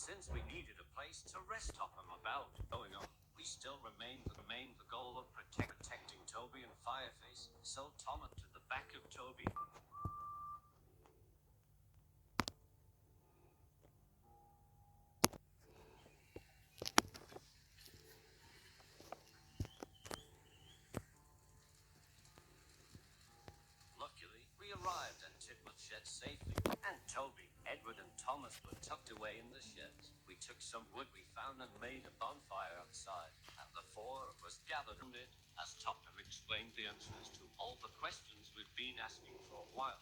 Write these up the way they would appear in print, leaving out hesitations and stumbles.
Since we needed a place to rest Topham about going on, we still remained the goal of protecting Toby and Fireface, so Tom went to the back of Toby. Luckily, we arrived at Tidmouth Shed safely, and Toby, Edward, and Thomas were tucked away in the sheds. We took some wood we found and made a bonfire outside, and the four of us gathered around it as Topham explained the answers to all the questions we'd been asking for a while.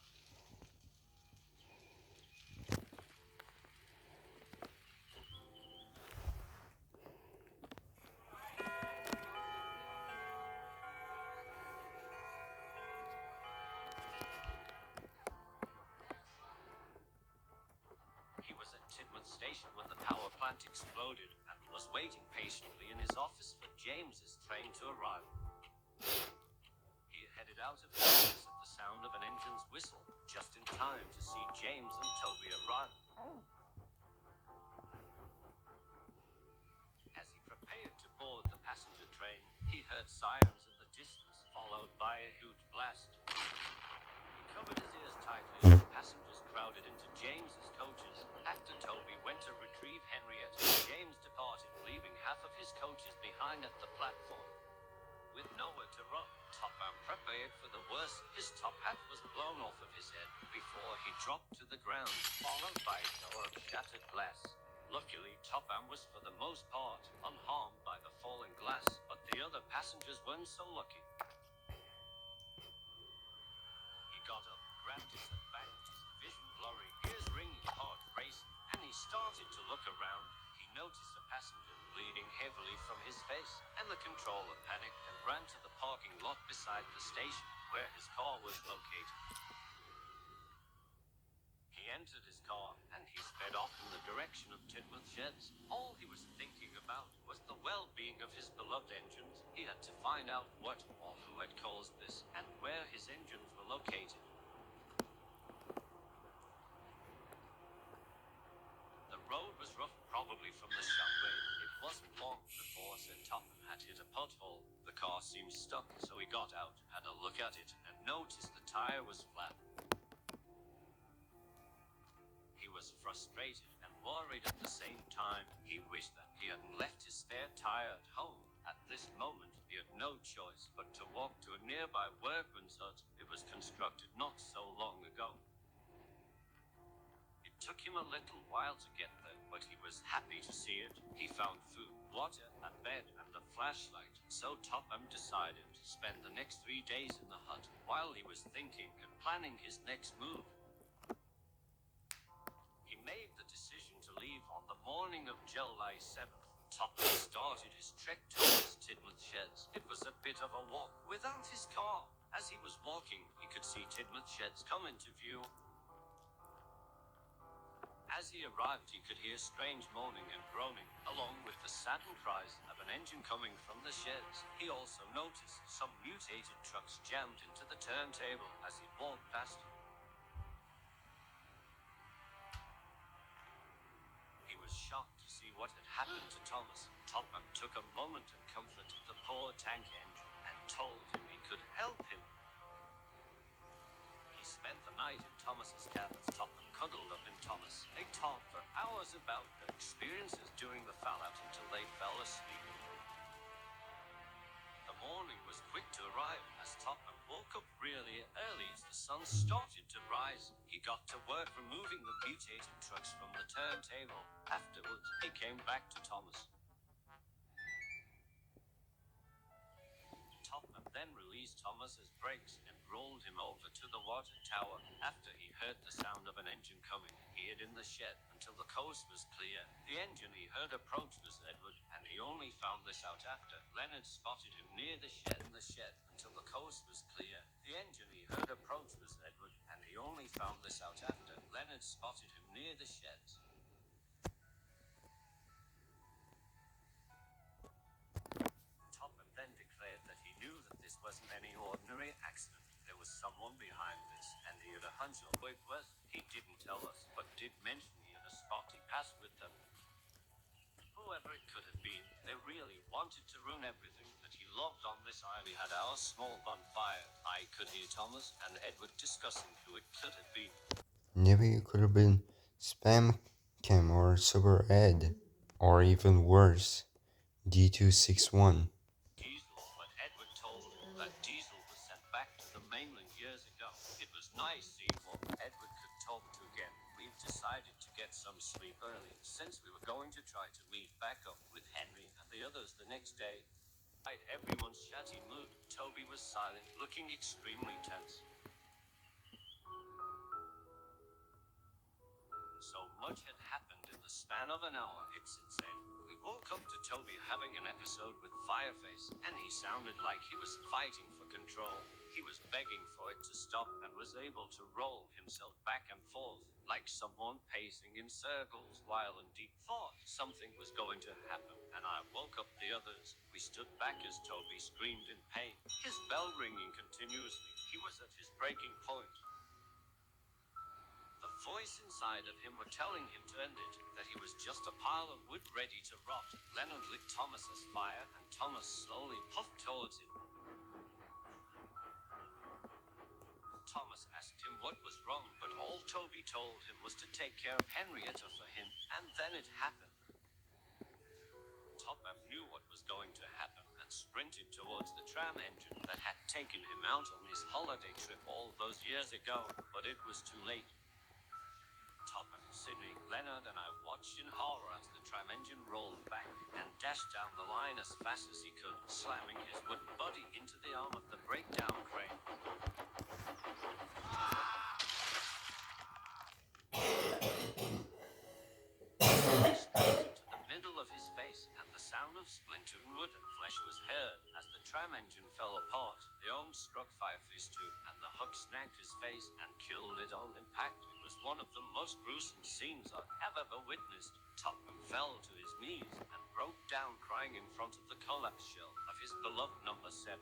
He was at Tidmouth Station when the power plant exploded and was waiting patiently in his office for James's train to arrive. He headed out of his office at the sound of an engine's whistle, just in time to see James and Toby arrive. As he prepared to board the passenger train, he heard sirens in the distance, followed by a huge blast. He covered his ears tightly as the passengers crowded into James's coaches. After Toby went to retrieve Henrietta, James departed, leaving half of his coaches behind at the platform. With nowhere to run, Topham prepared for the worst. His top hat was blown off of his head before he dropped to the ground, followed by a shower of shattered glass. Luckily, Topham was for the most part unharmed by the falling glass, but the other passengers weren't so lucky. He got up, grabbed his back, his vision blurry, ears ringing, heart racing, and he started to look around. He noticed a passenger bleeding heavily from his face, and the controller panicked and ran to the parking lot beside the station where his car was located. He entered his car and he sped off in the direction of Tidmouth Sheds. All he was thinking about was the well-being of his beloved engines. He had to find out what or who had caused this and where his engines were located. The road was rough, probably from the shockwave. It wasn't long before Sir Topham had hit a pothole. The car seemed stuck, so he got out, had a look at it, and noticed the tire was flat. He was frustrated and worried at the same time. He wished that he hadn't left his spare tire at home. At this moment, he had no choice but to walk to a nearby workman's hut. It was constructed not so long ago. It took him a little while to get there, but he was happy to see it. He found food, water, a bed, and a flashlight. So Topham decided to spend the next 3 days in the hut while he was thinking and planning his next move. He made the decision to leave on the morning of July 7th. Topham started his trek towards Tidmouth Sheds. It was a bit of a walk without his car. As he was walking, he could see Tidmouth Sheds come into view. As he arrived, he could hear strange moaning and groaning, along with the saddened cries of an engine coming from the sheds. He also noticed some mutated trucks jammed into the turntable as he walked past. He was shocked to see what had happened to Thomas. Topham took a moment and comforted the poor tank engine and told him he could help him. He spent the night in Thomas's cabin. Topham cuddled up in Thomas. They talked for hours about their experiences during the fallout until they fell asleep. The morning was quick to arrive as Topham woke up really early as the sun started to rise. He got to work removing the mutated trucks from the turntable. Afterwards, he came back to Thomas. Topham then released Thomas's brakes and rolled him over to the water tower. After he heard the sound of an engine coming, he hid in the shed until the coast was clear. The engine he heard approach was Edward, and he only found this out after Leonard spotted him near the shed. In the shed until the coast was clear. The engine he heard approach was Edward, and he only found this out after Leonard spotted him near the sheds. Topham then declared that he knew that this wasn't any ordinary accident. There was someone behind this, and he had a hunch of who it was. He didn't tell us, but did mention he had a spotty past with them. whoever it could have been, they really wanted to ruin everything that he loved on this island. We had our small bonfire. I could hear Thomas and Edward discussing who it could have been. Maybe it could have been Spam Cam or Super Ed. Or even worse, D261. Diesel, but Edward told him that Diesel was sent back to the mainland years ago. It was nice seeing what Edward could talk to again. We've decided to get some sleep early, since we were going to try to meet back up with Henry and the others the next day. Despite everyone's chatty mood, Toby was silent, looking extremely tense. So much had happened in the span of an hour, it's insane. We woke up to Toby having an episode with Fireface, and he sounded like he was fighting for control. He was begging for it to stop and was able to roll himself back and forth, like someone pacing in circles while in deep thought. Something was going to happen, and I woke up the others. We stood back as Toby screamed in pain, his bell ringing continuously. He was at his breaking point. The voice inside of him were telling him to end it, that he was just a pile of wood ready to rot. Leonard lit Thomas's fire, and Thomas slowly puffed towards him. Thomas asked him what was wrong, but all Toby told him was to take care of Henrietta for him, and then it happened. Topham knew what was going to happen and sprinted towards the tram engine that had taken him out on his holiday trip all those years ago, but it was too late. Topham, Sidney, Leonard, and I watched in horror as the tram engine rolled back and dashed down the line as fast as he could, slamming his wooden body into the arm of the breakdown crane. Straight into the middle of his face, and the sound of splintering wood and flesh was heard as the tram engine fell apart. The arm struck Fireface too, and the hook snagged his face and killed it on impact. It was one of the most gruesome scenes I have ever witnessed. Topham fell to his knees and broke down crying in front of the collapse shell of his beloved number 7.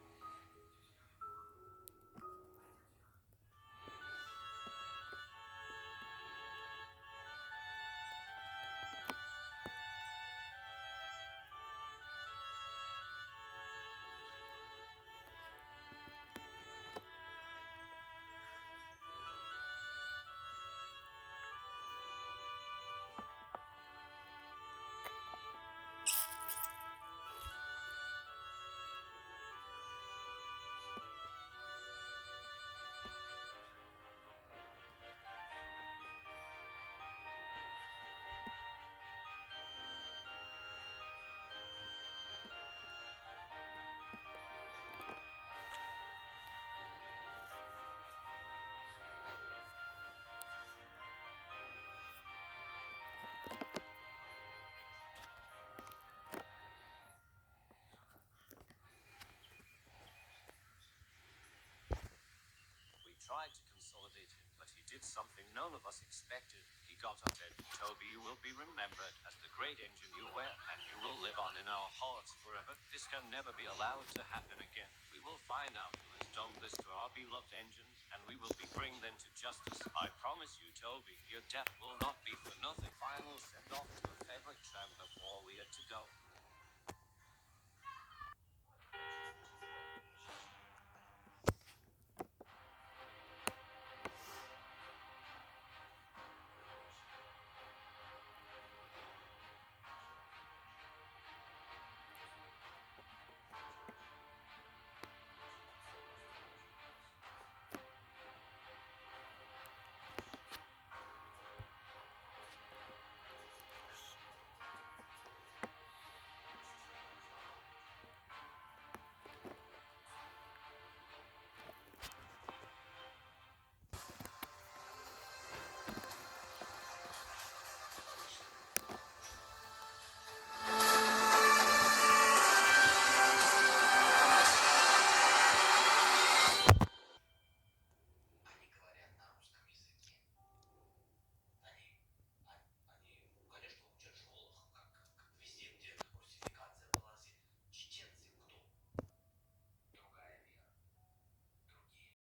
Tried to consolidate him, but he did something none of us expected. He got up and said, "Toby, you will be remembered as the great engine you were, and you will live on in our hearts forever. This can never be allowed to happen again. We will find out who has done this to our beloved engines, and we will bring them to justice. I promise you, Toby, your death will not be for nothing." Final send-off to a favorite tram before we had to go.